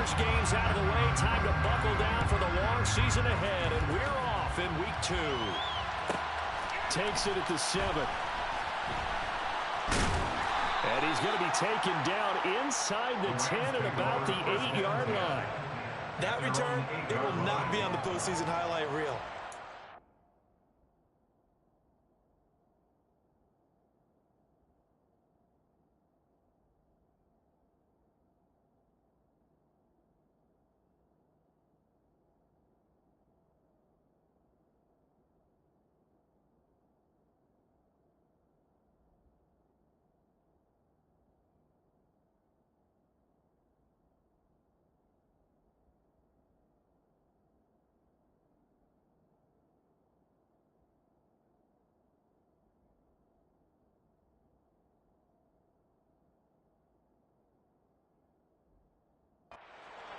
first game's out of the way. Time to buckle down for the long season ahead. And we're off in week 2. Takes it at the 7. And he's going to be taken down inside the 10 at about the 8-yard line. That return, it will not be on the postseason highlight reel.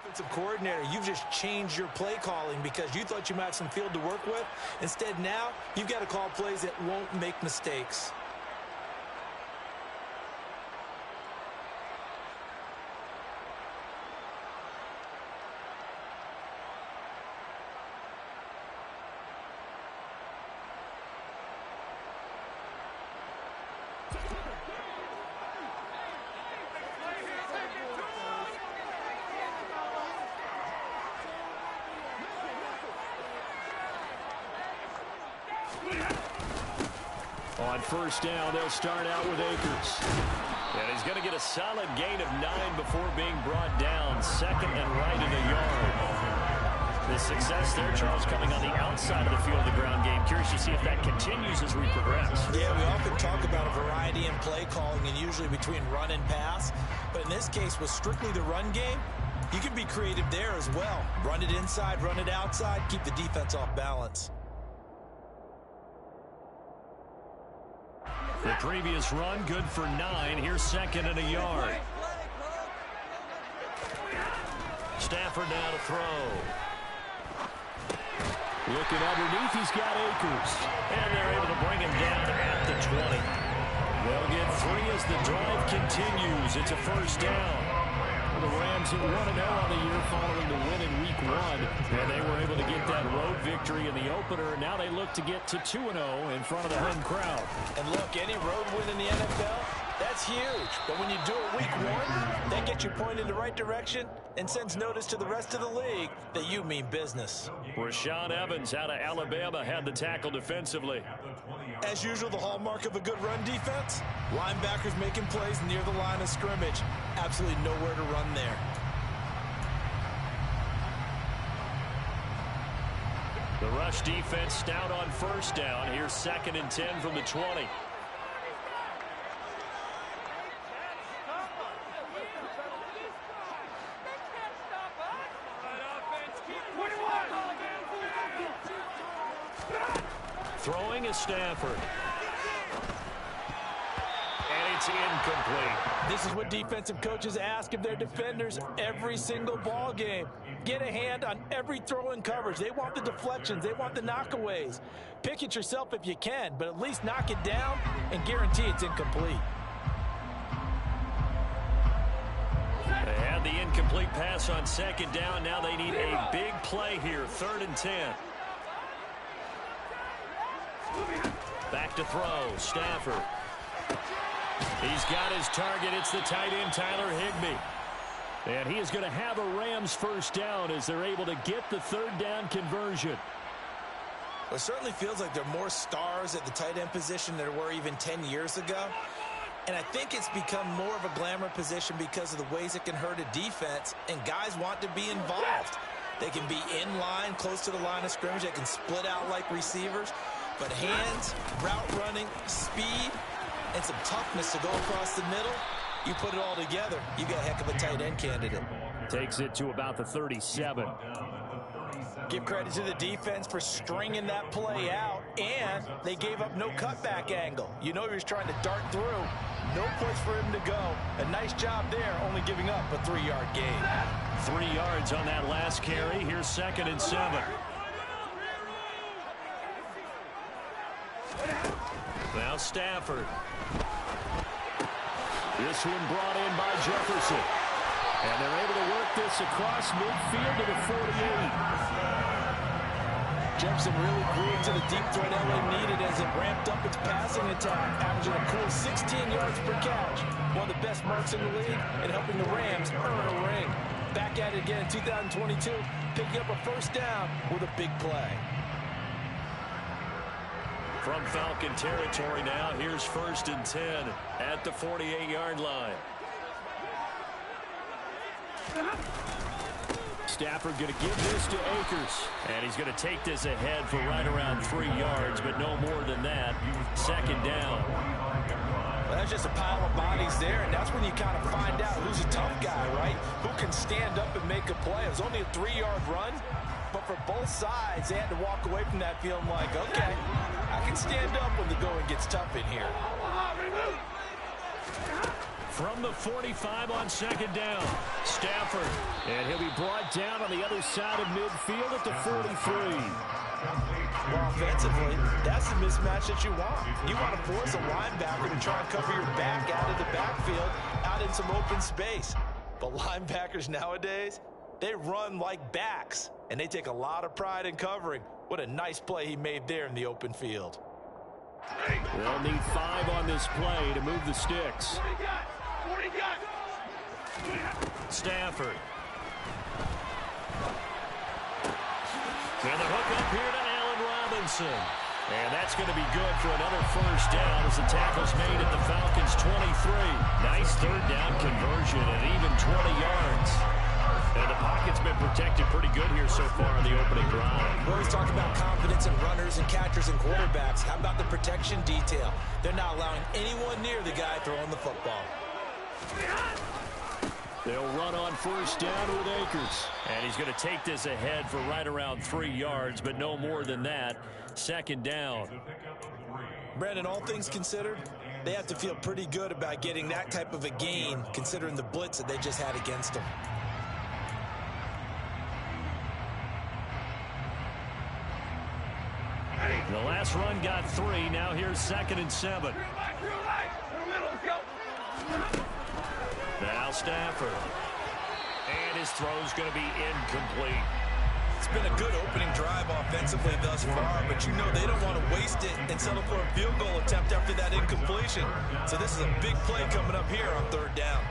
Offensive coordinator, you've just changed your play calling because you thought you might have some field to work with. Instead, now you've got to call plays that won't make mistakes. On first down, they'll start out with Akers. And he's going to get a solid gain of 9 before being brought down. Second and right in a yard. The success there, Charles, coming on the outside of the field of the ground game. Curious to see if that continues as we progress. Yeah, we often talk about a variety in play calling and usually between run and pass. But in this case, with strictly the run game, you can be creative there as well. Run it inside, run it outside, keep the defense off balance. The previous run, good for 9. Here's second and a yard. Stafford now to throw. Looking underneath, he's got Akers. And they're able to bring him down at the 20. They'll get 3 as the drive continues. It's a first down. The Rams at 1-0 on the year following the win in week 1. And they were able to get that road victory in the opener. Now they look to get to 2-0 in front of the home crowd. And look, any road win in the NFL, that's huge. But when you do it week 1, that gets you pointed in the right direction and sends notice to the rest of the league that you mean business. Rashaan Evans out of Alabama had the tackle defensively. As usual, the hallmark of a good run defense, linebackers making plays near the line of scrimmage. Absolutely nowhere to run there. The rush defense stout on first down. Here's second and 10 from the 20. Throwing is Stafford. And it's incomplete. This is what defensive coaches ask of their defenders every single ball game. Get a hand on every throw in coverage. They want the deflections. They want the knockaways. Pick it yourself if you can, but at least knock it down and guarantee it's incomplete. They had the incomplete pass on second down. Now they need a big play here. 3rd and 10. Back to throw. Stafford. He's got his target. It's the tight end, Tyler Higbee. And he is going to have a Rams first down as they're able to get the 3rd down conversion. Well, it certainly feels like there are more stars at the tight end position than there were even 10 years ago. And I think it's become more of a glamour position because of the ways it can hurt a defense, and guys want to be involved. They can be in line, close to the line of scrimmage. They can split out like receivers. But hands, route running, speed, and some toughness to go across the middle, you put it all together, you got a heck of a tight end candidate. Takes it to about the 37. Give credit to the defense for stringing that play out, and they gave up no cutback angle. You know he was trying to dart through. No place for him to go. A nice job there, only giving up a 3-yard gain. 3 yards on that last carry. Here's 2nd and 7. Now Stafford. This one brought in by Jefferson. And they're able to work this across midfield to the 48. Jefferson really grew into the deep threat LA needed as it ramped up its passing attack, averaging a cool 16 yards per catch. One of the best marks in the league and helping the Rams earn a ring. Back at it again in 2022, picking up a first down with a big play. From Falcon territory now, here's 1st and 10 at the 48-yard line. Stafford going to give this to Akers. And he's going to take this ahead for right around 3 yards, but no more than that. 2nd down. Well, that's just a pile of bodies there, and that's when you kind of find out who's a tough guy, right? Who can stand up and make a play. It was only a 3-yard run, but for both sides, they had to walk away from that feeling like, okay, I can stand up when the going gets tough in here. From the 45 on 2nd down, Stafford. And he'll be brought down on the other side of midfield at the 43. Well, offensively, that's the mismatch that you want. You want to force a linebacker to try and cover your back out of the backfield, out in some open space. But linebackers nowadays, they run like backs, and they take a lot of pride in covering. What a nice play he made there in the open field. They'll need 5 on this play to move the sticks. Stafford. And the hook up here to Allen Robinson. And that's going to be good for another first down as the tackle's made at the Falcons' 23. Nice 3rd down conversion at even 20 yards. And the pocket's been protected pretty good here so far in the opening drive. We always talk about confidence in runners and catchers and quarterbacks. How about the protection detail? They're not allowing anyone near the guy throwing the football. They'll run on 1st down with Akers. And he's going to take this ahead for right around 3 yards, but no more than that. 2nd down. Brandon, all things considered, they have to feel pretty good about getting that type of a gain, considering the blitz that they just had against them. The last run got 3. Now here's 2nd and 7. Now Stafford. And his throw's going to be incomplete. It's been a good opening drive offensively thus far, but you know they don't want to waste it and settle for a field goal attempt after that incompletion. So this is a big play coming up here on 3rd down.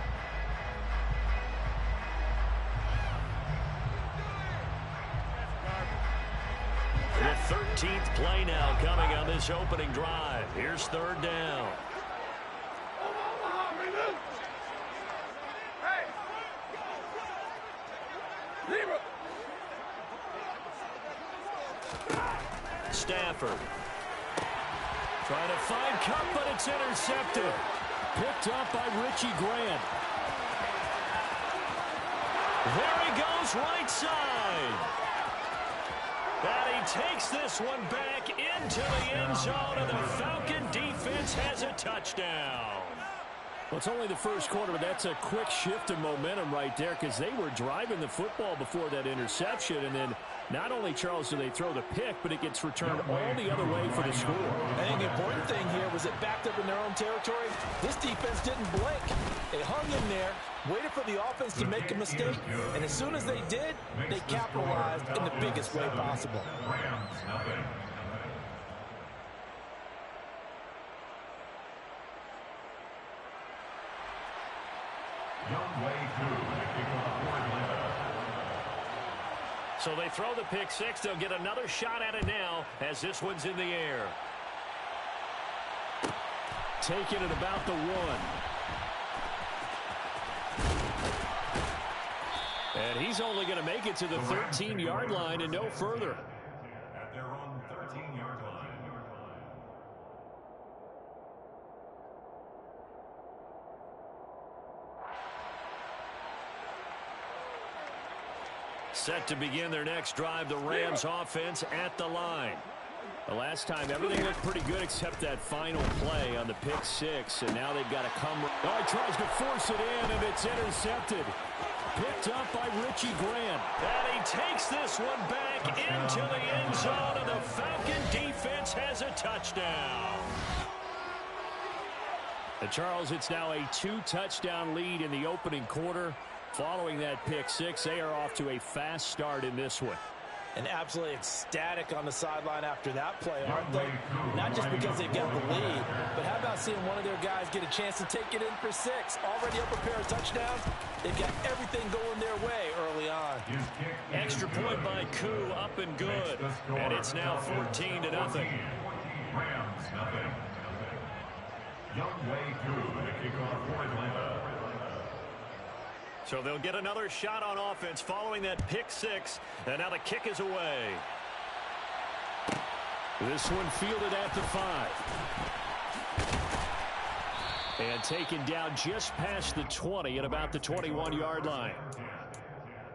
The 13th play now coming on this opening drive. Here's 3rd down. Stafford. Trying to find Cup, but it's intercepted. Picked up by Richie Grant. There he goes, right side. And he takes this one back into the end zone, and the Falcon defense has a touchdown. Well, it's only the first quarter, but that's a quick shift in momentum right there because they were driving the football before that interception. And then not only, Charles, do they throw the pick, but it gets returned all the other way for the score. I think the important thing here was it backed up in their own territory. This defense didn't blink. They hung in there, waited for the offense to make a mistake, and as soon as they did, they capitalized in the biggest way possible. So they throw the pick six. They'll get another shot at it now as this one's in the air. Taking it about the 1. And he's only going to make it to the 13-yard line and no further. At their own 13-yard line. Set to begin their next drive, the Rams offense at the line. The last time, everything looked pretty good except that final play on the pick six, and now they've got to come. Oh, he tries to force it in, and it's intercepted. Picked up by Richie Grant. And he takes this one back into the end zone, and the Falcon defense has a touchdown. And Charles, it's now a 2-touchdown lead in the opening quarter. Following that pick six, they are off to a fast start in this one. And absolutely ecstatic on the sideline after that play, aren't they? Not just because they've got the lead, but how about seeing one of their guys get a chance to take it in for six? Already up a pair of touchdowns. They've got everything going their way early on. Extra point by Koo, up and good. And it's now 14-0. Rams, nothing. Youngway Koo, the kickoff for Atlanta. So they'll get another shot on offense following that pick six. And now the kick is away. This one fielded at the 5. And taken down just past the 20 at about the 21-yard line.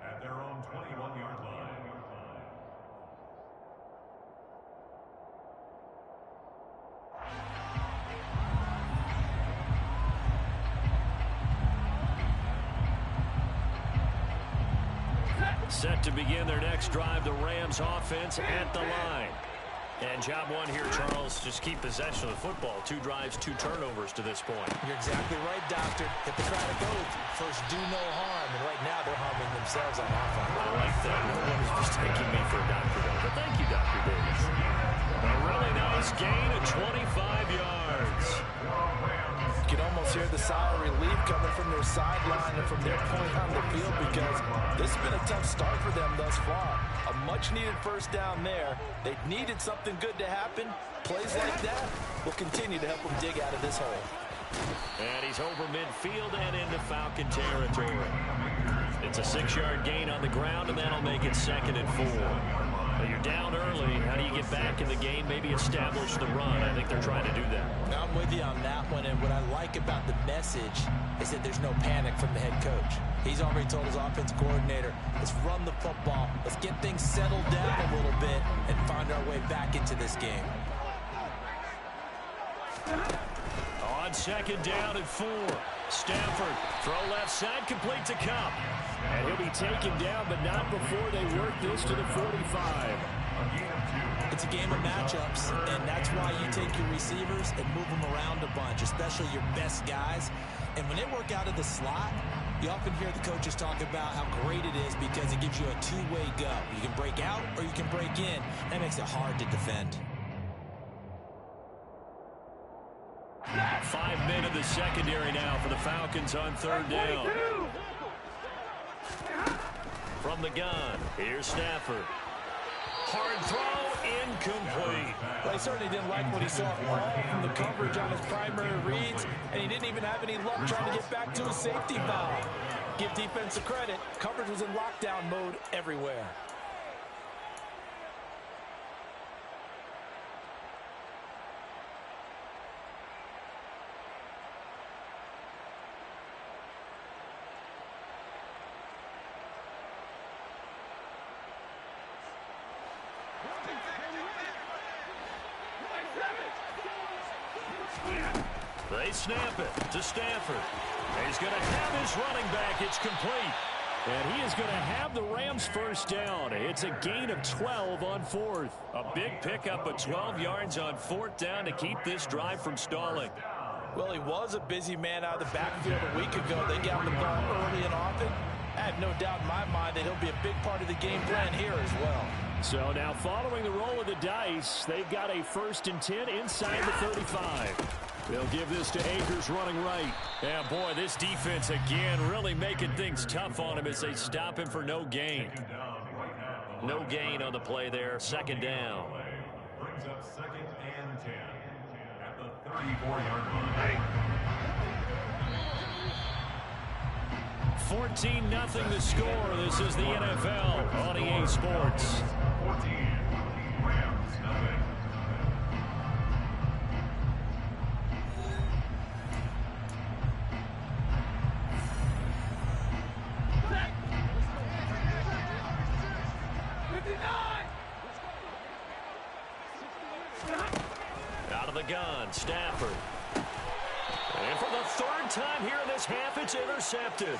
At their own 21-yard line. Set to begin their next drive, the Rams offense at the line. And job one here, Charles, just keep possession of the football. 2 drives, 2 turnovers to this point. You're exactly right, Doctor. Hippocratic oath. First, do no harm. And right now, they're harming themselves on offense. I like that. No one is just taking me for a doctor, though. But thank you, Dr. Davis. A really nice gain of 25 yards. You can almost hear the sigh of relief coming from their sideline and from their point on the field because this has been a tough start for them thus far. A much-needed first down there. They needed something good to happen. Plays like that will continue to help them dig out of this hole. And he's over midfield and into Falcon territory. It's a 6-yard gain on the ground, and that'll make it 2nd and 4. But you're down early. How do you get back in the game? Maybe establish the run. I think they're trying to do that. I'm with you on that one, and what I like about the message is that there's no panic from the head coach. He's already told his offensive coordinator, let's run the football, let's get things settled down a little bit, and find our way back into this game. On 2nd down and 4. Stafford, throw left side, complete to Cup. And he'll be taken down, but not before they work this to the 45. It's a game of matchups, and that's why you take your receivers and move them around a bunch, especially your best guys. And when they work out of the slot, you often hear the coaches talk about how great it is because it gives you a two-way go. You can break out or you can break in. That makes it hard to defend. 5 men in the secondary now for the Falcons on 3rd down. From the gun, here's Stafford. Hard throw, incomplete. Well, he certainly didn't like what he saw all from the coverage on his primary reads, and he didn't even have any luck trying to get back to his safety valve. Give defensive credit. Coverage was in lockdown mode everywhere. They snap it to Stafford. He's going to have his running back. It's complete. And he is going to have the Rams first down. It's a gain of 12 on 4th. A big pickup of 12 yards on 4th down to keep this drive from stalling. Well, he was a busy man out of the backfield a week ago. They got the ball early and often. I have no doubt in my mind that he'll be a big part of the game plan here as well. So now following the roll of the dice, they've got a 1st and 10 inside the 35. They'll give this to Akers running right. Yeah, boy, this defense again really making things tough on him as they stop him for no gain. No gain on the play there. 2nd down. Brings up 2nd and 10 at the 34-yard line. 14-0 the score. This is the NFL on EA Sports. 14. Rams, nothing. Out of the gun, Stafford. And for the 3rd time here in this half, it's intercepted.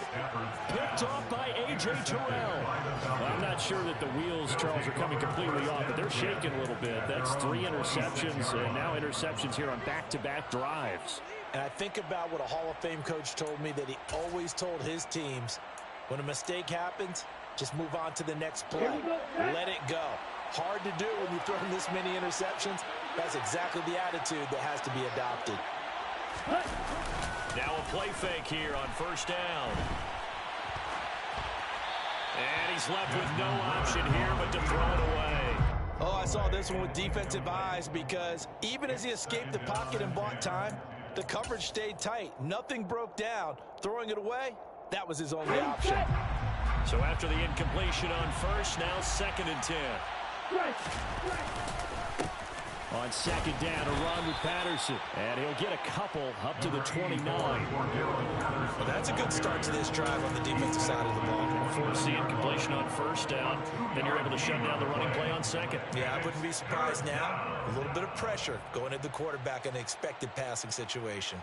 Picked off by A.J. Terrell. I'm not sure that the wheels, Charles, are coming completely off, but they're shaking a little bit. That's 3 interceptions, and now interceptions here on back-to-back drives. And I think about what a Hall of Fame coach told me that he always told his teams, When a mistake happens, just move on to the next play. Let it go. Hard to do when you've thrown this many interceptions. That's exactly the attitude that has to be adopted. Now a play fake here on first down. And he's left with no option here but to throw it away. Oh, I saw this one with defensive eyes because even as he escaped the pocket and bought time, the coverage stayed tight. Nothing broke down. Throwing it away, that was his only option. So after the incompletion on first, now 2nd and 10. On 2nd down, a run with Patterson. And he'll get a couple up to the 29. Well, that's a good start to this drive on the defensive side of the ball. Force the incompletion on first down. Then you're able to shut down the running play on 2nd. Yeah, I wouldn't be surprised now. A little bit of pressure going at the quarterback in an expected passing situation.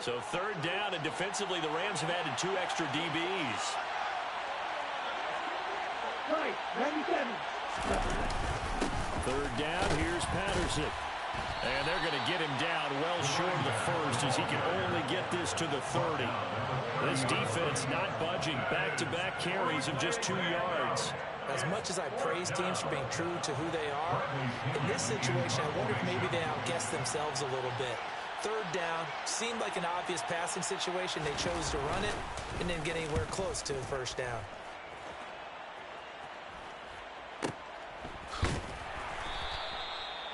So 3rd down, and defensively, the Rams have added 2 extra DBs. Right, 97. 3rd down, here's Patterson. And they're going to get him down well short of the first as he can only get this to the 30. This defense not budging. Back-to-back carries of just 2 yards. As much as I praise teams for being true to who they are, in this situation, I wonder if maybe they outguessed themselves a little bit. 3rd down, seemed like an obvious passing situation. They chose to run it and didn't get anywhere close to a first down.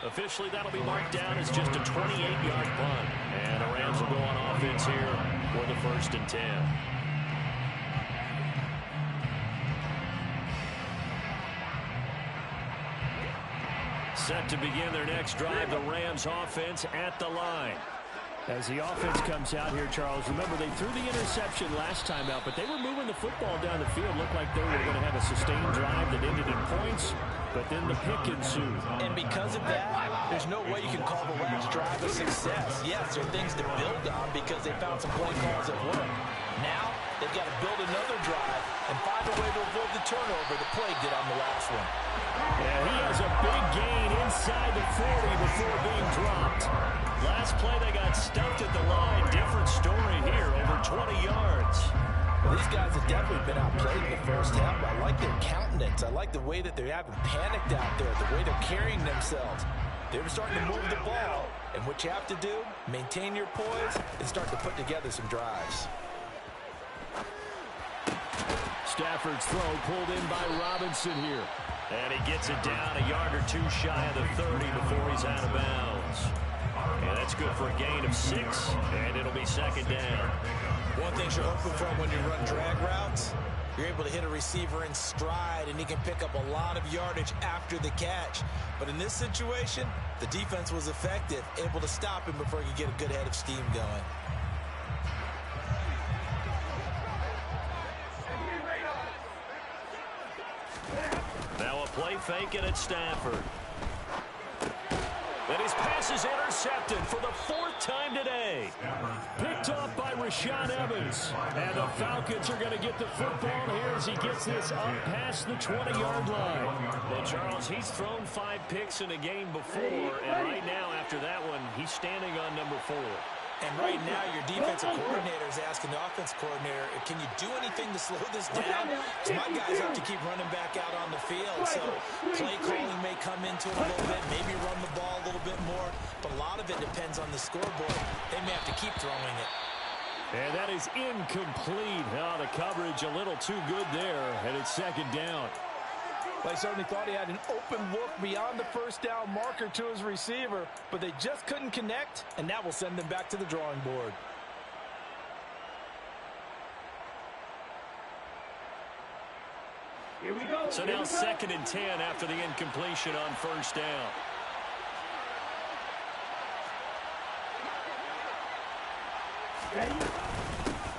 Officially, that'll be marked down as just a 28-yard punt. And the Rams will go on offense here for the 1st and 10. Set to begin their next drive, the Rams offense at the line. As the offense comes out here, Charles, remember they threw the interception last time out, but they were moving the football down the field. Looked like they were going to have a sustained drive that ended in points, but then the pick ensued. And because of that, there's no way you can call the Rams' drive a success. Yes, there are things to build on because they found some play calls that work. Now, they've got to build another drive and find a way to avoid the turnover the play did on the last one. Yeah, he has a big gain inside the 40 before being dropped. Last play, they got stuffed at the line. Different story here, over 20 yards. Well, these guys have definitely been outplayed in the first half. I like their countenance. I like the way that they haven't panicked out there, the way they're carrying themselves. They're starting to move the ball, and what you have to do, maintain your poise and start to put together some drives. Stafford's throw pulled in by Robinson here. And he gets it down a yard or 2 shy of the 30 before he's out of bounds. And that's good for a gain of 6, and it'll be 2nd down. One thing you're hoping for when you run drag routes, you're able to hit a receiver in stride, and he can pick up a lot of yardage after the catch. But in this situation, the defense was effective, able to stop him before he could get a good head of steam going. Now a play fake, and it's Stafford. And his pass is intercepted for the 4th time today. Picked off by Rashaan Evans. And the Falcons are going to get the football here as he gets this up past the 20-yard line. Well, Charles, he's thrown 5 picks in a game before, and right now after that one, he's standing on number 4. And right now, your defensive coordinator is asking the offensive coordinator, can you do anything to slow this down? Because my guys have to keep running back out on the field. So play calling may come into it a little bit, maybe run the ball a little bit more. But a lot of it depends on the scoreboard. They may have to keep throwing it. And that is incomplete. Oh, the coverage a little too good there, and it's 2nd down. Well, I certainly thought he had an open look beyond the first down marker to his receiver, but they just couldn't connect, and that will send them back to the drawing board. Here we go. So now 2nd and 10 after the incompletion on first down. Ready?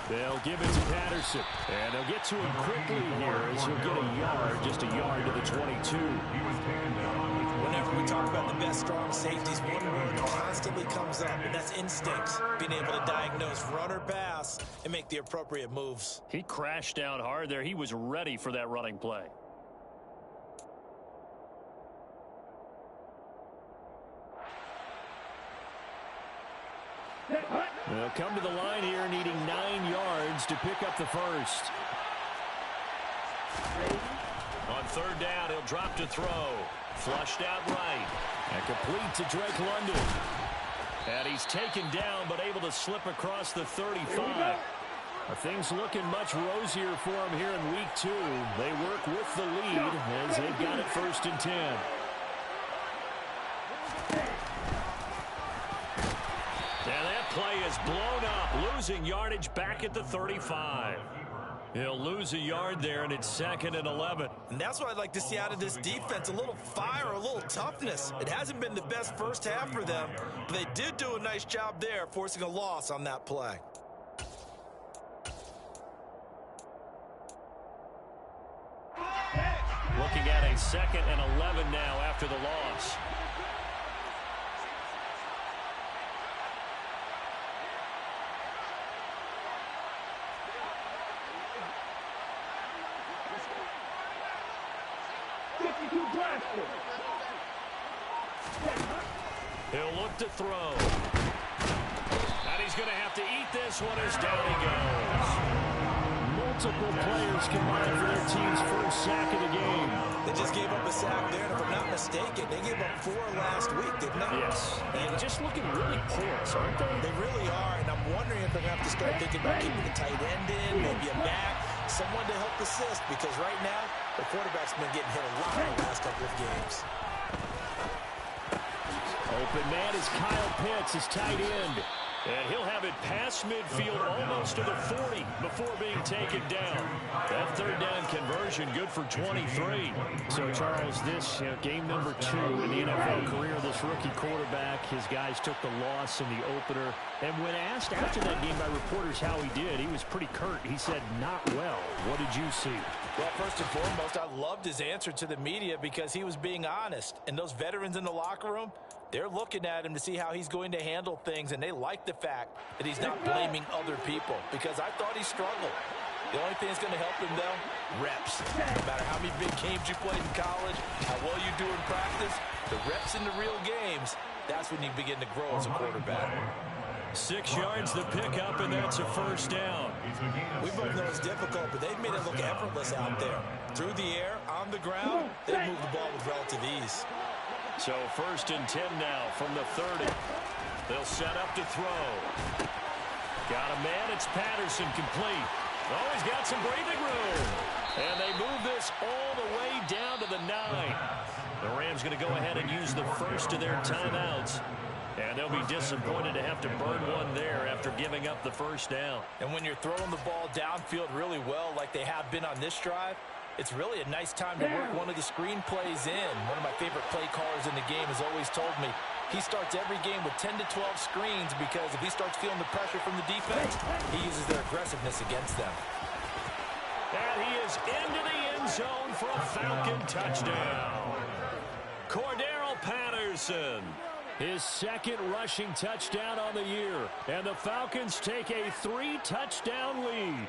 They'll give it to Patterson. And they'll get to him quickly here as he'll get a yard, just a yard to the 22. Whenever we talk about the best strong safeties, one word constantly comes up, and that's instincts. Being able to diagnose run or pass and make the appropriate moves. He crashed down hard there. He was ready for that running play. They'll come to the line here needing 9 yards to pick up the first. On third down, he'll drop to throw. Flushed out right. And complete to Drake London. And he's taken down, but able to slip across the 35. Things looking much rosier for him here in week 2. They work with the lead as they've got it 1st and 10. And that play is blown up, losing yardage back at the 35. He'll lose a yard there, and it's 2nd and 11. And that's what I'd like to see out of this defense, a little fire, a little toughness. It hasn't been the best first half for them, but they did do a nice job there, forcing a loss on that play. Looking at a 2nd and 11 now after the loss. He'll look to throw. And he's going to have to eat this one as down he goes. Multiple players combined for their team's first sack of the game. They just gave up a sack there, and if I'm not mistaken, they gave up 4 last week, didn't they? Yes. And just looking really porous, aren't they? They really are, and I'm wondering if they're going to have to start thinking about keeping the tight end in, maybe a back, someone to help assist, because right now, the quarterback's been getting hit a lot in the last couple of games. Open man is Kyle Pitts, his tight end. And he'll have it past midfield almost to the 40 before being taken down. That third down conversion good for 23. So, Charles, this game number 2 in the NFL career, this rookie quarterback, his guys took the loss in the opener. And when asked after that game by reporters how he did, he was pretty curt. He said, not well. What did you see? Well, first and foremost, I loved his answer to the media because he was being honest. And those veterans in the locker room, they're looking at him to see how he's going to handle things, and they like the fact that he's not blaming other people, because I thought he struggled. The only thing that's going to help him, though, reps. No matter how many big games you played in college, how well you do in practice, the reps in the real games, that's when you begin to grow as a quarterback. 6 yards the pickup, and that's a first down. We both know it's difficult, but they've made it look effortless out there. Through the air, on the ground, they move the ball with relative ease. So 1st and 10 now from the 30. They'll set up to throw. Got a man. It's Patterson, complete. Oh, he's got some breathing room. And they move this all the way down to the 9. The Rams going to go ahead and use the first of their timeouts. And they'll be disappointed to have to burn one there after giving up the first down. And when you're throwing the ball downfield really well like they have been on this drive, it's really a nice time to work one of the screen plays in. One of my favorite play callers in the game has always told me he starts every game with 10 to 12 screens because if he starts feeling the pressure from the defense, he uses their aggressiveness against them. And he is into the end zone for a Falcon touchdown. Cordero Patterson, his 2nd rushing touchdown on the year. And the Falcons take a 3-touchdown lead.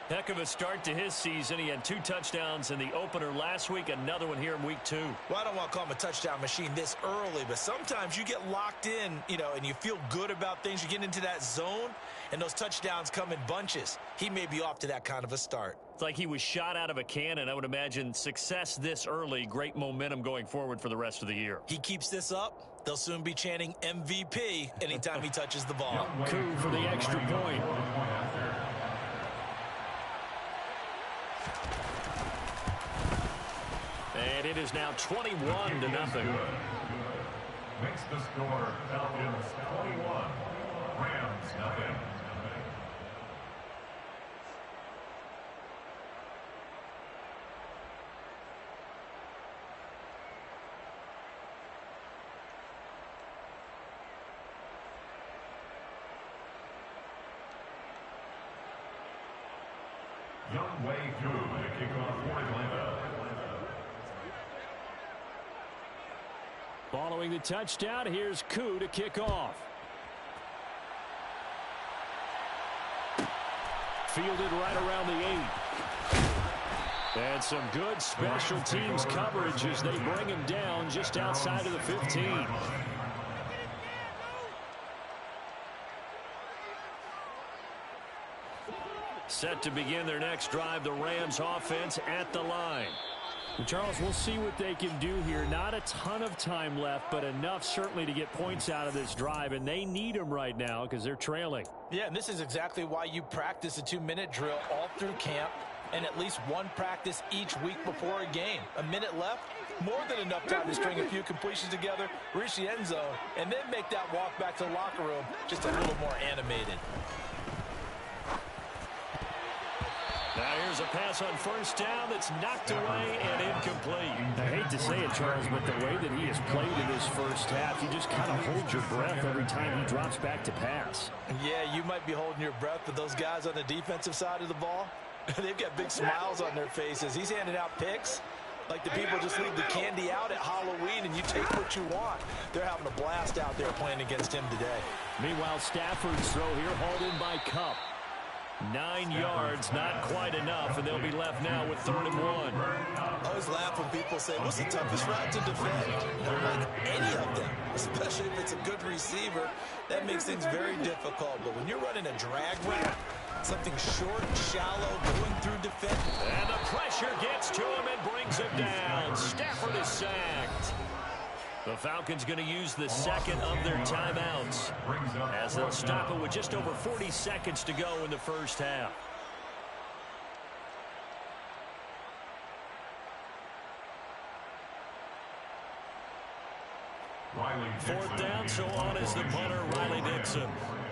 Heck of a start to his season. He had 2 touchdowns in the opener last week, another one here in week 2. Well, I don't want to call him a touchdown machine this early, but sometimes you get locked in, and you feel good about things. You get into that zone, and those touchdowns come in bunches. He may be off to that kind of a start. It's like he was shot out of a cannon. I would imagine success this early, great momentum going forward for the rest of the year. He keeps this up, they'll soon be chanting MVP anytime he touches the ball. Coup for the extra point. And it is now 21-0. Makes the score Falcons 21, Rams nothing. Young Wei Fu to kick off for Atlanta. Following the touchdown, here's Koo to kick off. Fielded right around the 8. And some good special teams coverage as they bring him down just outside of the 15. set to begin their next drive. The Rams offense at the line. Charles, we'll see what they can do here. Not a ton of time left, but enough certainly to get points out of this drive, and they need them right now because they're trailing. Yeah, and this is exactly why you practice a 2-minute drill all through camp and at least one practice each week before a game. A minute left, more than enough time to string a few completions together, reach the end zone, and then make that walk back to the locker room just a little more animated. Now here's a pass on first down that's knocked away and incomplete. I hate to say it, Charles, but the way that he has played in this first half, you just kind of hold your breath every time he drops back to pass. Yeah, you might be holding your breath, but those guys on the defensive side of the ball, they've got big smiles on their faces. He's handing out picks like the people just leave the candy out at Halloween and you take what you want. They're having a blast out there playing against him today. Meanwhile, Stafford's throw here hauled in by Kupp. 9 yards, not quite enough, and they'll be left now with 3rd and 1. I always laugh when people say, what's the toughest route to defend? Like any of them, especially if it's a good receiver, that makes things very difficult. But when you're running a drag route, something short, shallow, going through defense. And the pressure gets to him and brings him down. Stafford is sacked. The Falcons going to use the second of their timeouts as they'll stop it with just over 40 seconds to go in the first half. Fourth down, so on is the punter, Riley Dixon.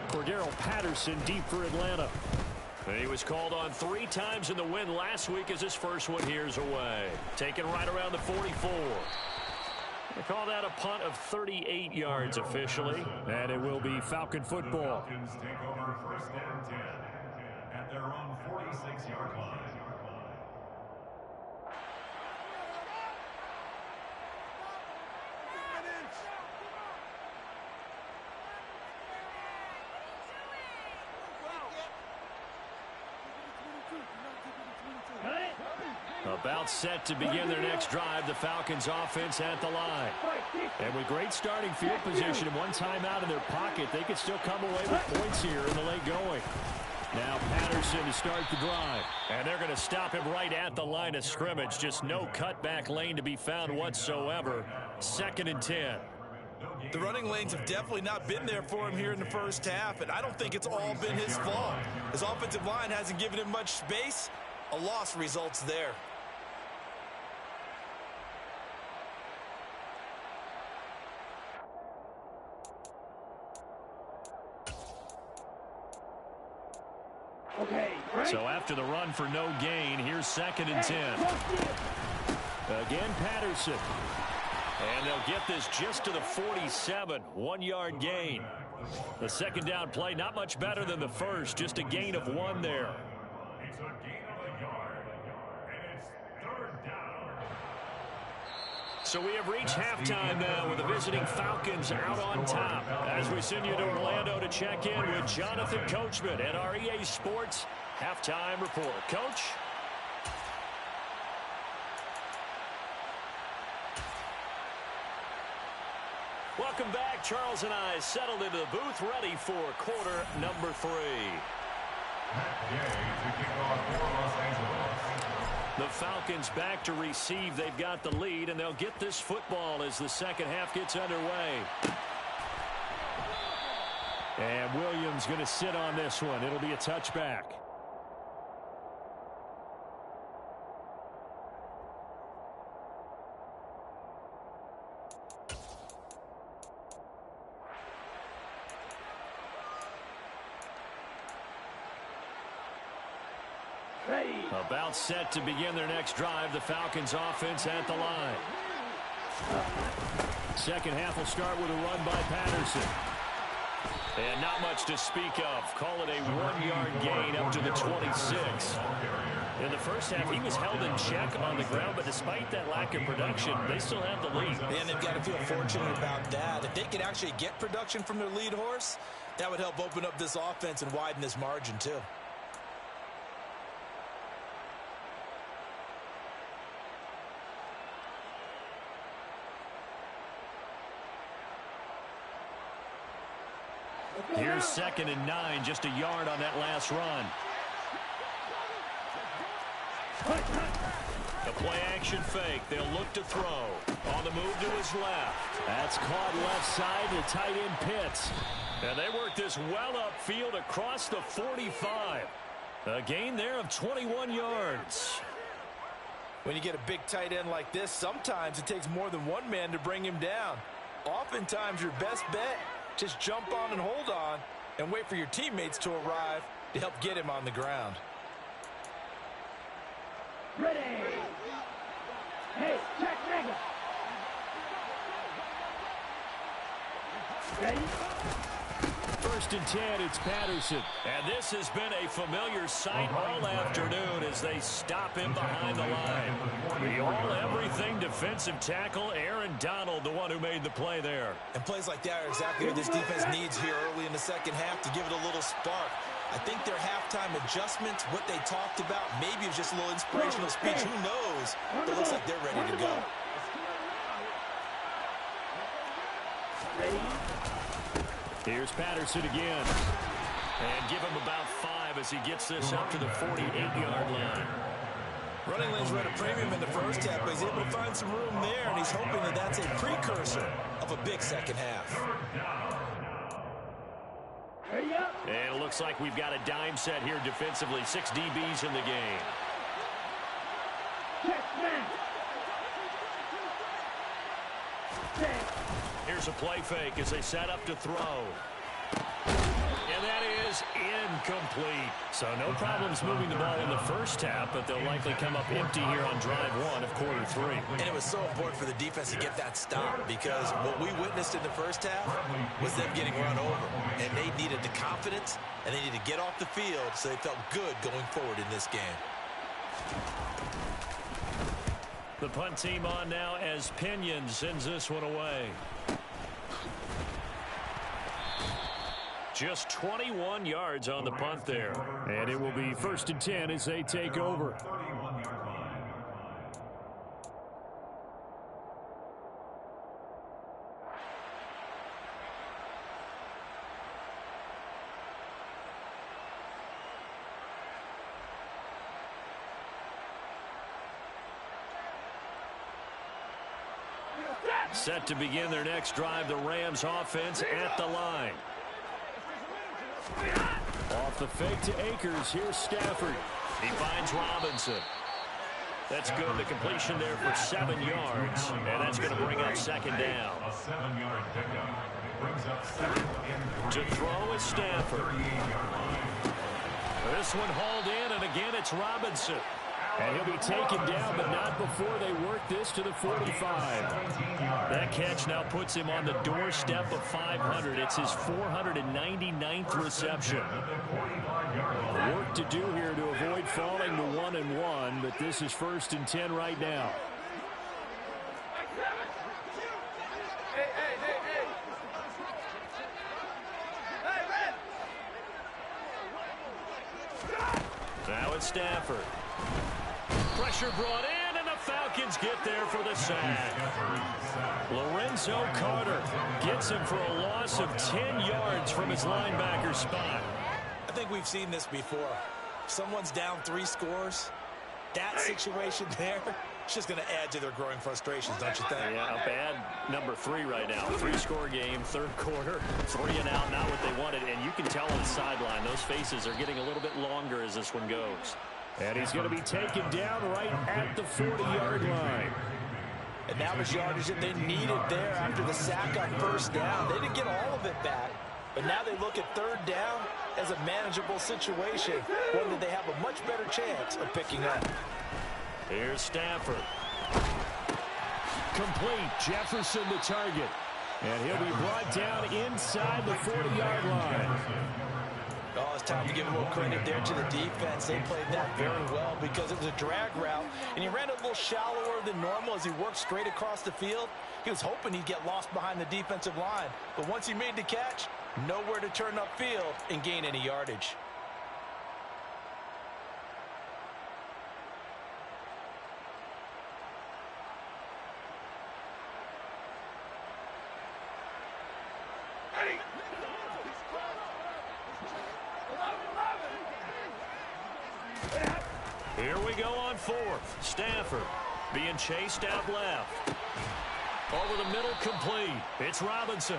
Cordero Patterson deep for Atlanta. He was called on 3 times in the win last week as his first one here's away. Taken right around the 44. They call that a punt of 38 yards officially, and it will be Falcon football. Falcons take over 1st and 10 at their own 46-yard line. About set to begin their next drive, the Falcons offense at the line. And with great starting field position and one timeout in their pocket, they could still come away with points here in the late going. Now Patterson to start the drive. And they're going to stop him right at the line of scrimmage. Just no cutback lane to be found whatsoever. 2nd and 10. The running lanes have definitely not been there for him here in the first half, and I don't think it's all been his fault. His offensive line hasn't given him much space. A loss results there. So after the run for no gain, here's 2nd and 10. Again, Patterson. And they'll get this just to the 47. 1-yard gain. The second down play, not much better than the first. Just a gain of 1 there. It's a gain of a yard, and it's 3rd down. So we have reached halftime now with the visiting Falcons out on top. As we send you to Orlando to check in with Jonathan Coachman at our EA Sports Halftime Report. Coach? Welcome back. Charles and I settled into the booth ready for quarter number 3. Matt Gay to kick off for Los Angeles. The Falcons back to receive. They've got the lead, and they'll get this football as the second half gets underway. And Williams going to sit on this one. It'll be a touchback. About set to begin their next drive. The Falcons offense at the line. Second half will start with a run by Patterson. And not much to speak of. Call it a 1-yard gain up to the 26. In the first half, he was held in check on the ground, but despite that lack of production, they still have the lead. And they've got to feel fortunate about that. If they could actually get production from their lead horse, that would help open up this offense and widen this margin too. Here's 2nd and 9, just a yard on that last run. The play action fake. They'll look to throw. On the move to his left. That's caught left side to tight end Pitts. And they work this well upfield across the 45. A gain there of 21 yards. When you get a big tight end like this, sometimes it takes more than one man to bring him down. Oftentimes, your best bet, just jump on and hold on and wait for your teammates to arrive to help get him on the ground. Ready. Hey, check mega. Ready? First and 10, it's Patterson. And this has been a familiar sight all afternoon as they stop him behind the line. The all-everything defensive tackle, Aaron Donald, the one who made the play there. And plays like that are exactly what this defense needs here early in the second half to give it a little spark. I think their halftime adjustments, what they talked about, maybe it was just a little inspirational speech. Who knows? But it looks like they're ready to go. Here's Patterson again. And give him about 5 as he gets this up to the 48-yard line. Running lanes were at a premium in the first half, but he's able to find some room there, and he's hoping that that's a precursor of a big second half. And it looks like we've got a dime set here defensively. 6 DBs in the game. Here's a play fake as they set up to throw. And that is incomplete. So no problems moving the ball in the first half, but they'll likely come up empty here on drive 1 of quarter 3. And it was so important for the defense to get that stop because what we witnessed in the first half was them getting run over. And they needed the confidence, and they needed to get off the field so they felt good going forward in this game. The punt team on now as Pinion sends this one away. Just 21 yards on the punt there. And it will be first and 10 as they take over. Set to begin their next drive, the Rams offense at the line. Off the fake to Akers. Here's Stafford. He finds Robinson. That's good. The completion there for 7 yards. And that's going to bring up second down. A 7-yard pickup brings up second and 3. To throw is Stafford. This one hauled in, and again it's Robinson. And he'll be taken down, but not before they work this to the 45. That catch now puts him on the doorstep of 500. It's his 499th reception. Work to do here to avoid falling to 1-1, but this is first and 10 right now. Now it's Stafford. Pressure brought in, and the Falcons get there for the sack. Lorenzo Carter gets him for a loss of 10 yards from his linebacker spot. I think we've seen this before. Someone's down 3 scores. That situation there, it's just going to add to their growing frustrations, don't you think? Yeah, a bad number 3 right now. 3-score game, third quarter, 3 and out, not what they wanted. And you can tell on the sideline, those faces are getting a little bit longer as this one goes. And he's going to be taken down right at the 40-yard line. And that was yardage that they needed there after the sack on first down. They didn't get all of it back, but now they look at third down as a manageable situation, one that they have a much better chance of picking up. Here's Stafford. Complete. Jefferson the target. And he'll be brought down inside the 40-yard line. Oh, it's time to give a little credit there to the defense. They played that very well because it was a drag route, and he ran a little shallower than normal as he worked straight across the field. He was hoping he'd get lost behind the defensive line, but once he made the catch, nowhere to turn upfield and gain any yardage. Here we go on fourth. Stafford being chased out left. Over the middle, complete. It's Robinson.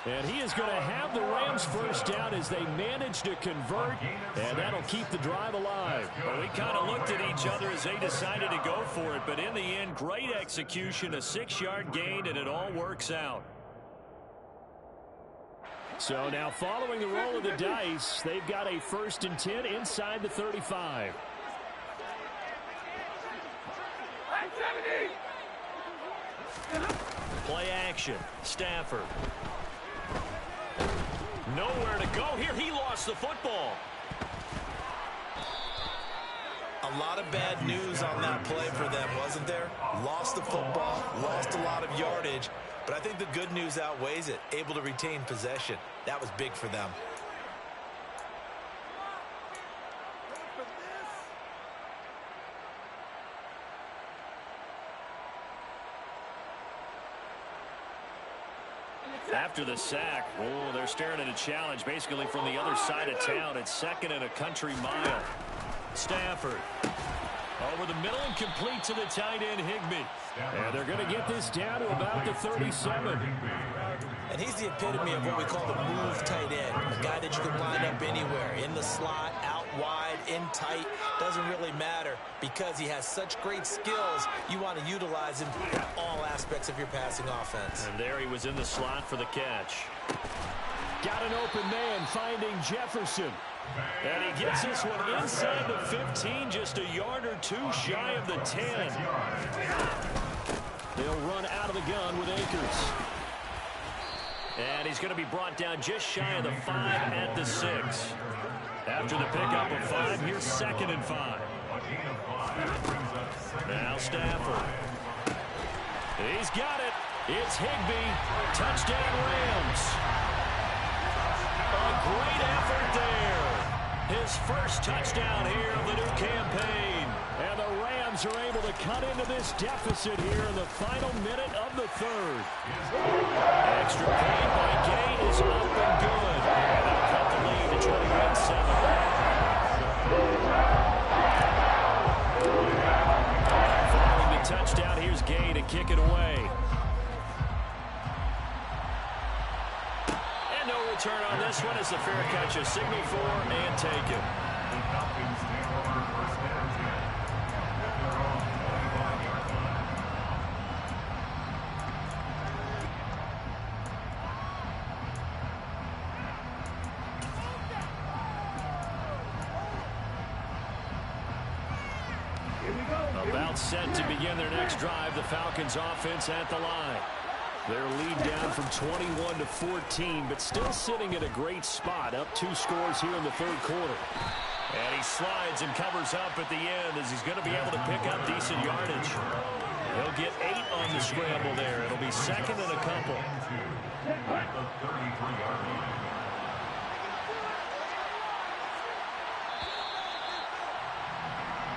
And he is going to have the Rams first down as they manage to convert, and that'll keep the drive alive. Well, we kind of looked at each other as they decided to go for it, but in the end, great execution, a 6-yard gain, and it all works out. So now following the roll of the dice, they've got a 1st and 10 inside the 35. Play action. Stafford. Nowhere to go here. He lost the football. A lot of bad news on that play for them, wasn't there? Lost the football, lost a lot of yardage, but I think the good news outweighs it. Able to retain possession. That was big for them. After the sack, oh, they're staring at a challenge basically from the other side of town. It's 2nd and a country mile. Stafford over the middle and complete to the tight end, Higbee. And they're going to get this down to about the 37. And he's the epitome of what we call the move tight end. A guy that you can line up anywhere. In the slot, out wide, in tight. Doesn't really matter because he has such great skills. You want to utilize him in all aspects of your passing offense. And there he was in the slot for the catch. Got an open man finding Jefferson. And he gets this one inside the 15, just a yard or two shy of the 10. They'll run out of the gun with Akers. And he's going to be brought down just shy of the 5 at the 6. After the pickup of 5, here's 2nd and 5. Now Stafford. He's got it. It's Higbee. Touchdown Rams. A great effort there. His first touchdown here of the new campaign. And the Rams are able to cut into this deficit here in the final minute of the 3rd. Extra point by Gay is up and good. And they'll cut the lead to 21-7. Following the touchdown, here's Gay to kick it away. And no return on this one as the fair catch is signaled for and taken. About set to begin their next drive, the Falcons offense at the line. Their lead down from 21 to 14, but still sitting at a great spot, up 2 scores here in the 3rd quarter. And he slides and covers up at the end as he's going to be able to pick up decent yardage. He'll get 8 on the scramble there. It'll be 2nd and a couple.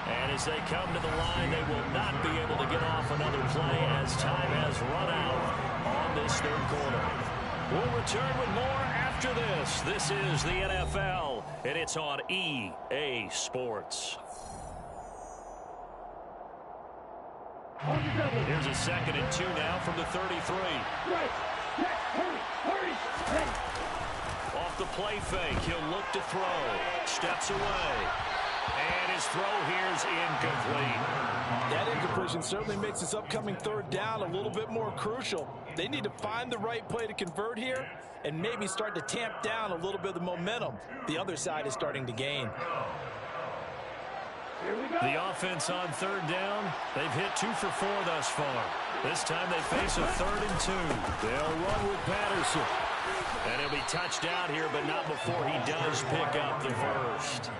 And as they come to the line, they will not be able to get off another play as time has run out on this 3rd quarter. We'll return with more after this. This is the NFL, and it's on EA Sports. Here's a 2nd and 2 now from the 33. Right. Check. Hurry. Hey. Off the play fake, he'll look to throw. Steps away. And his throw here is incomplete. That incompletion certainly makes this upcoming 3rd down a little bit more crucial. They need to find the right play to convert here and maybe start to tamp down a little bit of the momentum the other side is starting to gain. The offense on 3rd down, they've hit 2 for 4 thus far. This time they face a 3rd and 2. They'll run with Patterson. And he'll be touched out here, but not before he does pick up the first.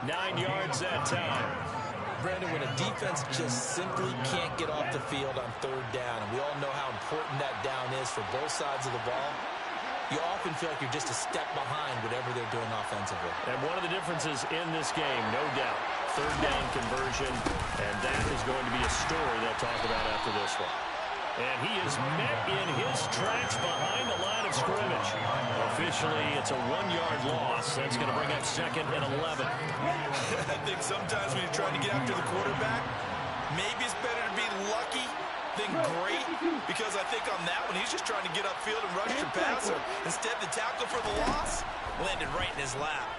9 yards that time. Brandon, when a defense just simply can't get off the field on 3rd down, and we all know how important that down is for both sides of the ball, you often feel like you're just a step behind whatever they're doing offensively. And one of the differences in this game, no doubt, 3rd down conversion, and that is going to be a story they'll talk about after this one. And he is met in his tracks behind the line of scrimmage. Officially, it's a 1-yard loss. That's going to bring up 2nd and 11. I think sometimes when you're trying to get after the quarterback, maybe it's better to be lucky than great, because I think on that one, he's just trying to get upfield and rush your passer. Instead, the tackle for the loss landed right in his lap.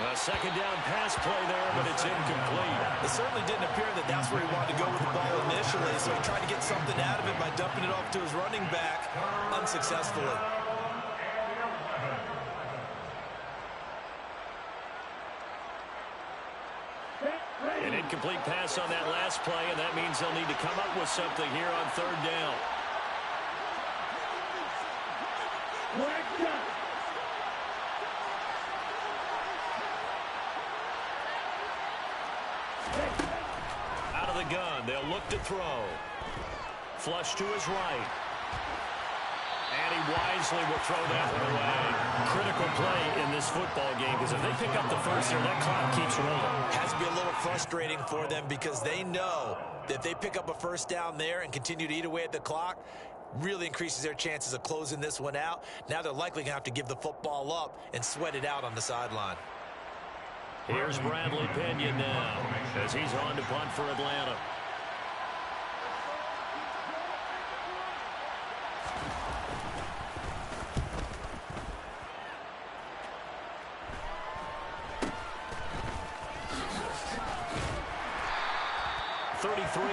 A 2nd down pass play there, but it's incomplete. It certainly didn't appear that that's where he wanted to go with the ball initially, so he tried to get something out of it by dumping it off to his running back unsuccessfully. An incomplete pass on that last play, and that means they'll need to come up with something here on 3rd down. Out of the gun, they'll look to throw. Flush to his right. And he wisely will throw that one away. Critical play in this football game, because if they pick up the first here, that clock keeps rolling. Has to be a little frustrating for them, because they know that if they pick up a first down there and continue to eat away at the clock, really increases their chances of closing this one out. Now they're likely going to have to give the football up and sweat it out on the sideline. Here's Bradley Pinion now as he's on to punt for Atlanta.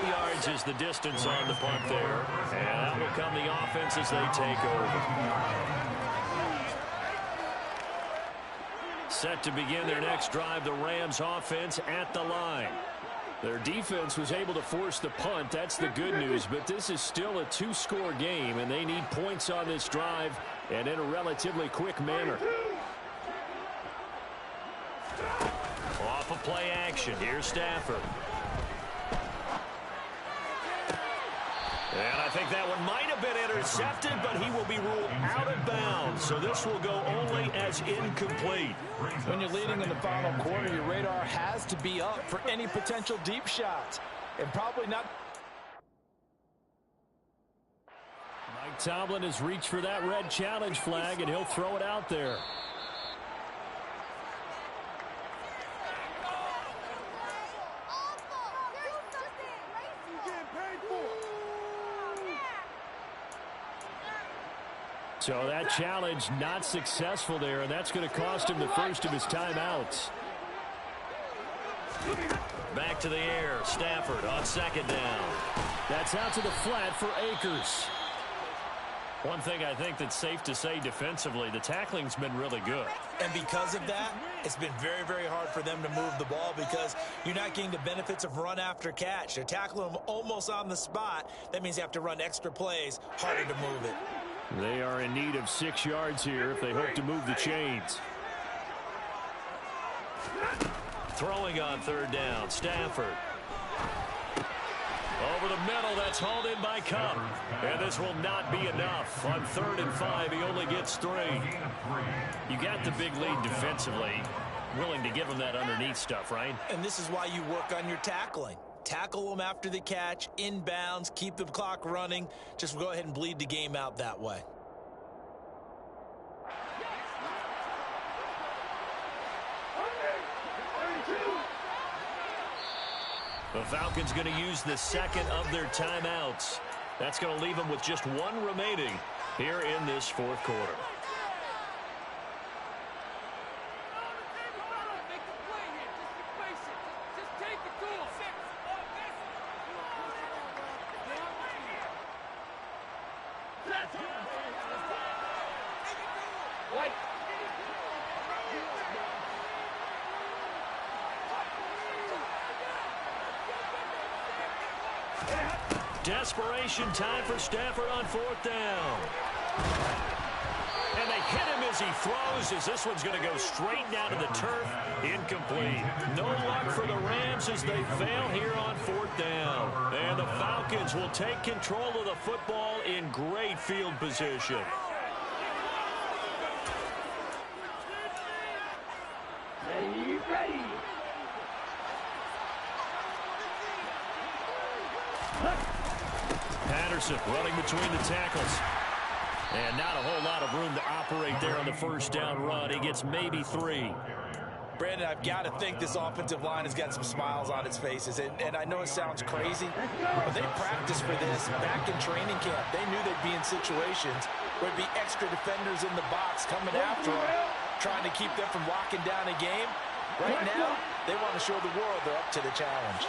Yards is the distance on the punt there. And out will come the offense as they take over. Set to begin their next drive, the Rams offense at the line. Their defense was able to force the punt. That's the good news, but this is still a 2-score game, and they need points on this drive and in a relatively quick manner. Off of play action, here's Stafford. And I think that one might have been intercepted, but he will be ruled out of bounds. So this will go only as incomplete. When you're leading in the final quarter, your radar has to be up for any potential deep shots. And probably not. Mike Tomlin has reached for that red challenge flag, and he'll throw it out there. So that challenge not successful there, and that's going to cost him the first of his timeouts. Back to the air, Stafford on 2nd down. That's out to the flat for Akers. One thing I think that's safe to say defensively, the tackling's been really good. And because of that, it's been very, very hard for them to move the ball, because you're not getting the benefits of run after catch. They're tackling them almost on the spot. That means you have to run extra plays, harder to move it. They are in need of 6 yards here if they hope to move the chains. Throwing on 3rd down, Stafford. Over the middle, that's hauled in by Cup. And this will not be enough. On 3rd and 5, he only gets 3. You got the big lead defensively. Willing to give him that underneath stuff, right? And this is why you work on your tackling. Tackle them after the catch, inbounds, keep the clock running. Just go ahead and bleed the game out that way. The Falcons going to use the 2nd of their timeouts. That's going to leave them with just 1 remaining here in this 4th quarter. Desperation time for Stafford on 4th down. And they hit him as he throws, as this one's going to go straight down to the turf. Incomplete. No luck for the Rams as they fail here on 4th down. And the Falcons will take control of the football in great field position. Ready. Patterson running between the tackles. And not a whole lot of room to operate there on the first down run. He gets maybe 3. Brandon, I've got to think this offensive line has got some smiles on its faces. And I know it sounds crazy, but they practiced for this back in training camp. They knew they'd be in situations where there'd be extra defenders in the box coming after them, trying to keep them from locking down a game. Right now, they want to show the world they're up to the challenge.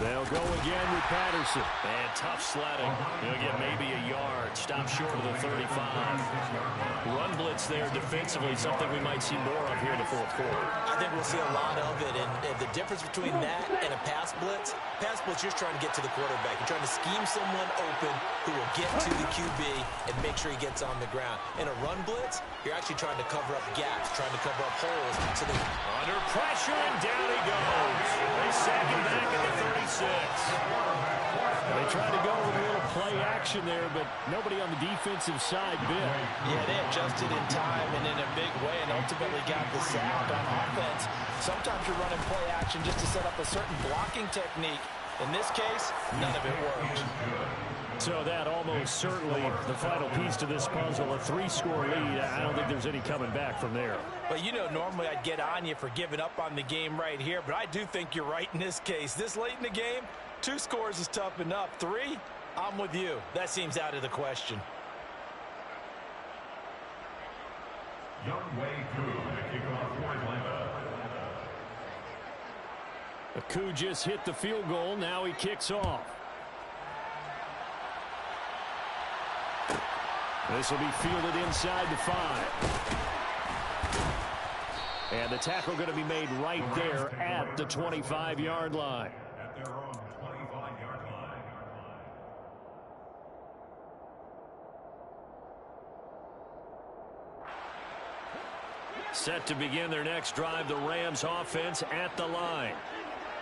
They'll go again with Patterson. And tough sledding. He'll get maybe a yard. Stop short of the 35. Run blitz there defensively, something we might see more of here in the fourth quarter. I think we'll see a lot of it. And the difference between that and a pass blitz, you're just trying to get to the quarterback. You're trying to scheme someone open who will get to the QB and make sure he gets on the ground. In a run blitz, you're actually trying to cover up gaps, trying to cover up holes. So they under pressure, and down he goes. They sack him back at the 36. They tried to go with a little play action there, but nobody on the defensive side bit. Yeah, they adjusted in time and in a big way and ultimately got the sack on offense. Sometimes you're running play action just to set up a certain blocking technique. In this case, none of it worked. So that almost certainly the final piece to this puzzle, a 3-score lead. I don't think there's any coming back from there. But, you know, normally I'd get on you for giving up on the game right here, but I do think you're right in this case. This late in the game, 2 scores is tough enough. 3, I'm with you. That seems out of the question. Young Wei Koo, the kickoff for Atlanta. Koo just hit the field goal. Now he kicks off. This will be fielded inside the 5. And the tackle going to be made right there at the 25-yard line. At their own 25-yard line. Set to begin their next drive, the Rams offense at the line.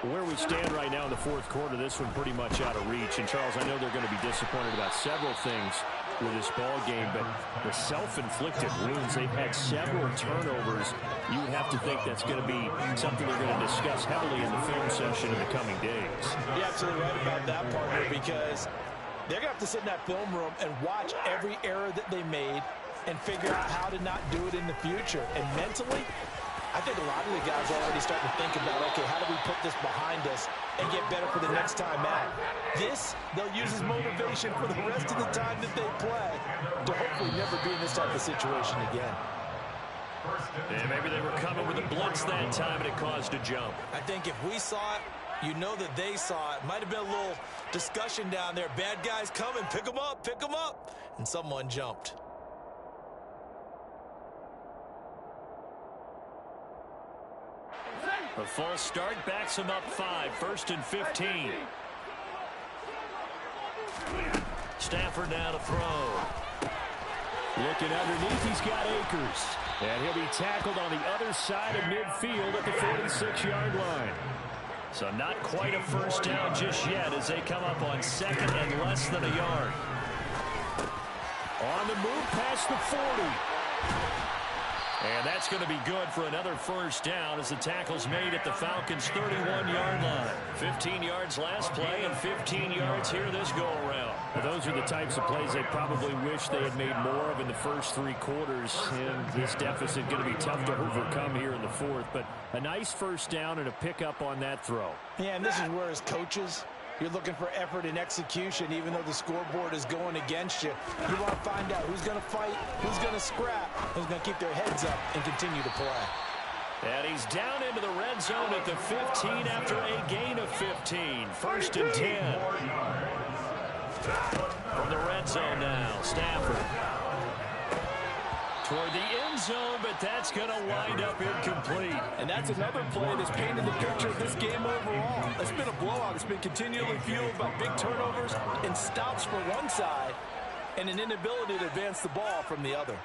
Where we stand right now in the fourth quarter, this one pretty much out of reach. And, Charles, I know they're going to be disappointed about several things with this ball game, but the self-inflicted wounds, they've had several turnovers. You would have to think that's going to be something they're going to discuss heavily in the film session in the coming days. You're absolutely right about that, partner, because they're going to have to sit in that film room and watch every error that they made and figure out how to not do it in the future. And mentally, I think a lot of the guys are already starting to think about, okay, how do we put this behind us and get better for the next time out? This, they'll use as motivation for the rest of the time that they play to hopefully never be in this type of situation again. And maybe they were coming with a blitz that time and it caused a jump. I think if we saw it, you know that they saw it. Might have been a little discussion down there. Bad guys coming, pick them up, pick them up. And someone jumped. A false start backs him up 5, 1st and 15. Stafford now to throw. Looking underneath, he's got Akers. And he'll be tackled on the other side of midfield at the 46-yard line. So not quite a first down just yet as they come up on 2nd and less than a yard. On the move past the 40. And that's going to be good for another first down as the tackle's made at the Falcons' 31-yard line. 15 yards last play and 15 yards here this go-around. Well, those are the types of plays they probably wish they had made more of in the first 3 quarters. And this deficit going to be tough to overcome here in the fourth. But a nice first down and a pickup on that throw. Yeah, and this is where as coaches, you're looking for effort and execution, even though the scoreboard is going against you. You want to find out who's going to fight, who's going to scrap, who's going to keep their heads up and continue to play. And he's down into the red zone at the 15 after a gain of 15. 1st and 10. From the red zone now, Stafford. Toward the end zone, but that's going to wind up incomplete. And that's another play that's painted the picture of this game overall. It's been a blowout. It's been continually fueled by big turnovers and stops for one side and an inability to advance the ball from the other.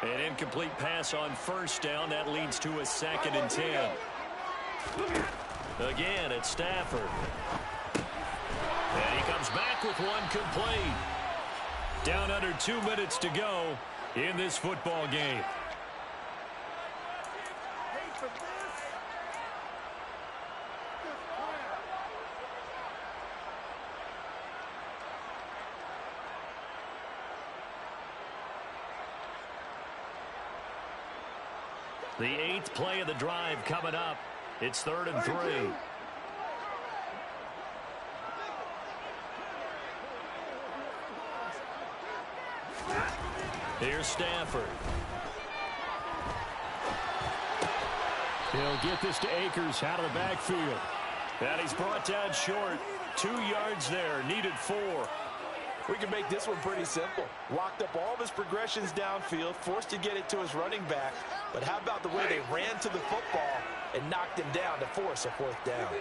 An incomplete pass on first down. That leads to a 2nd and 10. Again, it's Stafford. And he comes back with one complete. Down under 2 minutes to go in this football game. The 8th play of the drive coming up. It's 3rd and 3. Here's Stafford. He'll get this to Akers out of the backfield. And he's brought down short. 2 yards there. Needed 4. We can make this one pretty simple. Locked up all of his progressions downfield, forced to get it to his running back. But how about the way they ran to the football and knocked him down to force a 4th down?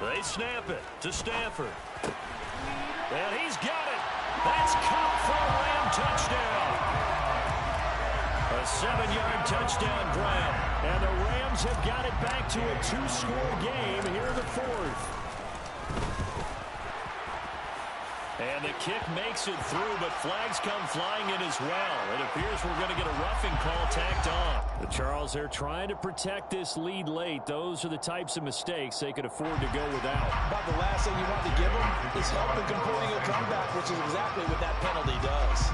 They snap it to Stafford. And he's got it. That's caught for a Ram touchdown. A 7-yard touchdown grab. And the Rams have got it back to a 2-score game here in the 4th. And the kick makes it through, but flags come flying in as well. It appears we're going to get a roughing call tacked on. The Charles, they're trying to protect this lead late. Those are the types of mistakes they could afford to go without. About the last thing you want to give them is help in completing a comeback, which is exactly what that penalty does.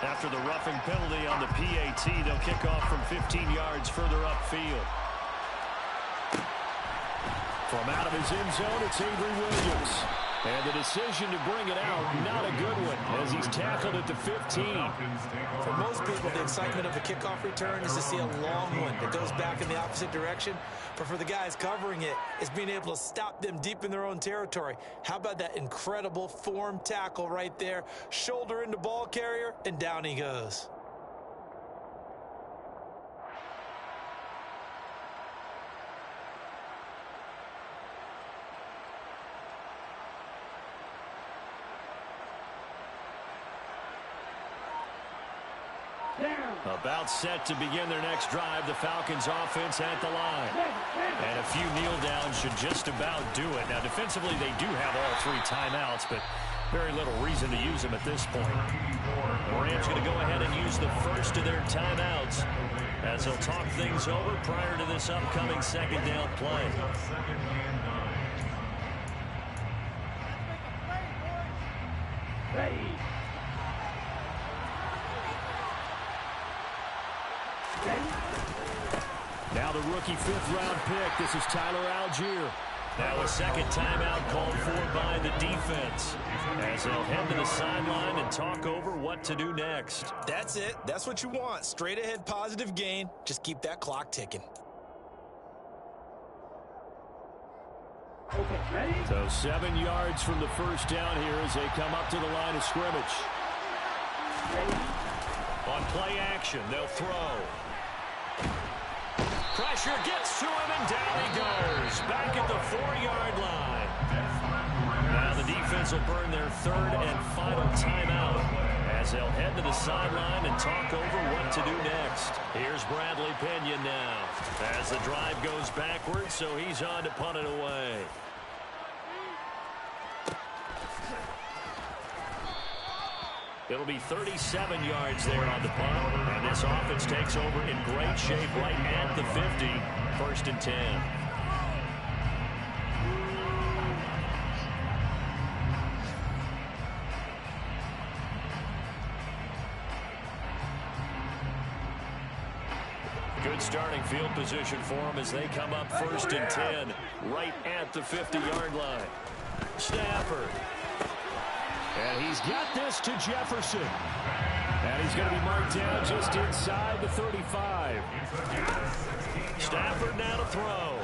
After the roughing penalty on the PAT, they'll kick off from 15 yards further upfield. From out of his end zone, it's Avery Williams. And the decision to bring it out, not a good one, as he's tackled at the 15. For most people, the excitement of a kickoff return is to see a long one that goes back in the opposite direction. But for the guys covering it, it's being able to stop them deep in their own territory. How about that incredible form tackle right there? Shoulder into ball carrier, and down he goes. About set to begin their next drive. The Falcons offense at the line. And a few kneel downs should just about do it. Now defensively they do have all 3 timeouts, but very little reason to use them at this point. The Rams going to go ahead and use the first of their timeouts as they'll talk things over prior to this upcoming 2nd down play. Ready. Now the rookie 5th-round pick. This is Tyler Algier. Now a 2nd timeout called for by the defense as they'll head to the sideline and talk over what to do next. That's it. That's what you want. Straight ahead positive gain. Just keep that clock ticking. Okay, ready? So 7 yards from the first down here as they come up to the line of scrimmage. On play action, they'll throw. Pressure gets to him, and down he goes. Back at the 4-yard line. Now the defense will burn their 3rd and final timeout as they'll head to the sideline and talk over what to do next. Here's Bradley Pinion now as the drive goes backwards, so he's on to punt it away. It'll be 37 yards there on the punt, and this offense takes over in great shape right at the 50. 1st and 10. Good starting field position for them as they come up 1st and 10 right at the 50-yard line. Stafford. And he's got this to Jefferson. And he's going to be marked down just inside the 35. Stafford now to throw.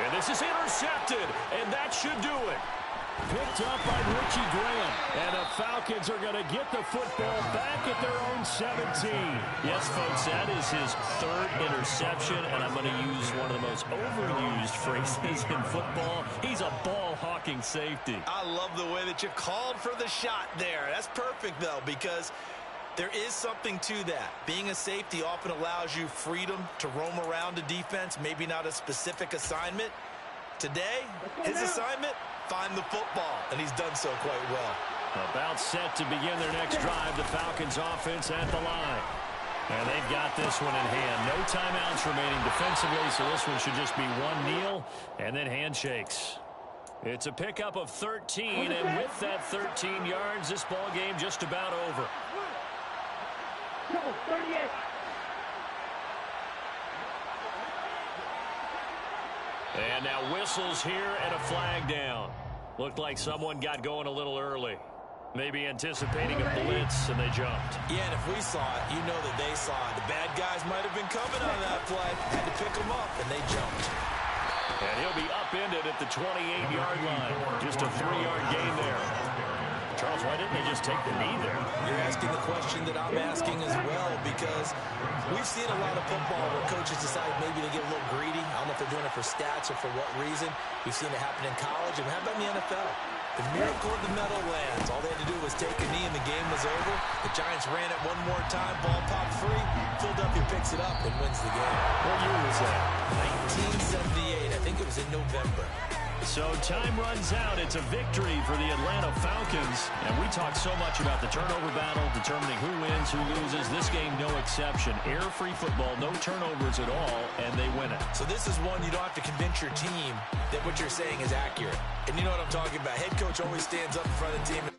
And this is intercepted, and that should do it. Picked up by Richie Graham. And the Falcons are going to get the football back at their own 17. Yes, folks, that is his 3rd interception, and I'm going to use one of the most overused phrases in football. He's a ball-hawking safety. I love the way that you called for the shot there. That's perfect, though, because there is something to that. Being a safety often allows you freedom to roam around a defense, maybe not a specific assignment. Today, his assignment, find the football, and he's done so quite well. About set to begin their next drive. The Falcons offense at the line. And they've got this one in hand. No timeouts remaining defensively, so this one should just be one kneel and then handshakes. It's a pickup of 13, and with that 13 yards, this ball game just about over. 38. And now whistles here and a flag down. Looked like someone got going a little early. Maybe anticipating a blitz, and they jumped. Yeah, and if we saw it, you know that they saw it. The bad guys might have been coming on that play. Had to pick them up, and they jumped. And he'll be upended at the 28-yard line. Just a 3-yard gain there. Charles, why didn't they just take the knee there? You're asking the question that I'm asking as well, because we've seen a lot of football where coaches decide maybe to get a little greedy. I don't know if they're doing it for stats or for what reason. We've seen it happen in college, and how about in the NFL? The miracle of the medal lands. All they had to do was take a knee, and the game was over. The Giants ran it one more time. Ball popped free. Philadelphia picks it up and wins the game. What year was that? 1978. I think it was in November. So time runs out. It's a victory for the Atlanta Falcons. And we talk so much about the turnover battle, determining who wins, who loses. This game, no exception. Air-free football, no turnovers at all, and they win it. So this is one you don't have to convince your team that what you're saying is accurate. And you know what I'm talking about. Head coach always stands up in front of the team.